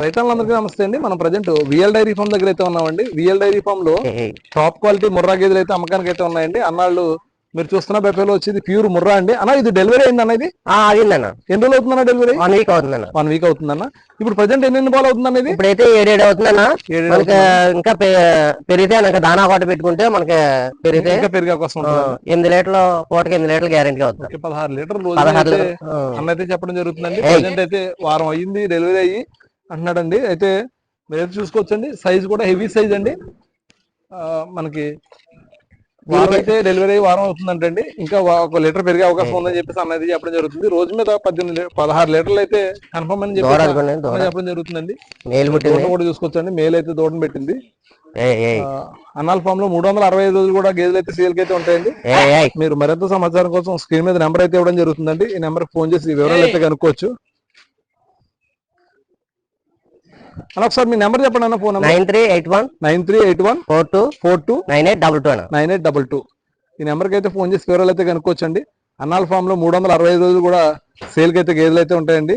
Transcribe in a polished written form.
రైతులందరికీ నమస్తే అండి. మనం ప్రజెంట్ విఎల్ డైరీ ఫామ్ దగ్గర అయితే ఉన్నామండి. విఎల్ డైరీ ఫామ్ లో టాప్ క్వాలిటీ ముర్రా గేదెలు అయితే అమ్మకానికి అయితే ఉన్నాయండి. అన్నాళ్ళు మీరు చూస్తున్న బెఫేలో వచ్చేది ప్యూర్ ముర్రా అండి. అన్న ఇది డెలివరీ అయింది అన్న, ఇది అయిందన్న. ఎన్ని రోజులు అవుతుందన్న డెలివరీ? 1 వీక్ అవుతుందన్న. 1 వీక్ అవుతుందన్న. ఇప్పుడు ప్రజెంట్ ఎన్ని పాలు అవుతుందన్న ఇది? ఇప్పుడైతే 7 అవుతుందన్న. మనకి ఇంకా పెరిగితే మనకి దానా పాట పెట్టుకుంటే మనకి పెరిగితే ఇంకా పెరిగే అవకాశం ఉంటుంది. 8 లీటర్లు పూటకి 8 లీటర్లు గ్యారెంటీ అవుతుంది. 16 లీటర్లు అన్న అయితే చెప్పడం జరుగుతుందండి. ప్రజెంట్ అయితే వారం అయ్యింది డెలివరీ అయ్యి అంటున్నాడండి. అయితే మీరు చూసుకోవచ్చండి, సైజ్ కూడా హెవీ సైజ్ అండి. మనకి వారం అయితే డెలివరీ అయ్యి వారం అవుతుందంటండి. ఇంకా 1 లీటర్ పెరిగే అవకాశం ఉందని చెప్పేసి అన్నది చెప్పడం జరుగుతుంది. రోజు మీద 16 లీటర్లు అయితే కన్ఫర్మ్ అని చెప్పడం జరుగుతుందండి. కూడా చూసుకోవచ్చండి, మేల్ అయితే దూడను పెట్టింది. అన్నాల ఫామ్ లో 365 రోజులు కూడా గేదెలు అయితే సేల్కి అయితే ఉంటాయండి. మీరు మరింత సమాచారం కోసం స్క్రీన్ మీద నెంబర్ అయితే ఇవ్వడం జరుగుతుందండి. ఈ నెంబర్ ఫోన్ చేసి వివరాలు అయితే కనుక్కోవచ్చు. అన్న ఒకసారి మీ నెంబర్ చెప్పండి అన్న. ఫోన్ 9381 42 9822 ఈ నెంబర్కి అయితే ఫోన్ చేసి వివరాలు అయితే కనుక్కోవచ్చండి. అన్నాల ఫామ్ లో 365 రోజులు కూడా సేల్కి అయితే గేదెలు అయితే ఉంటాయండి.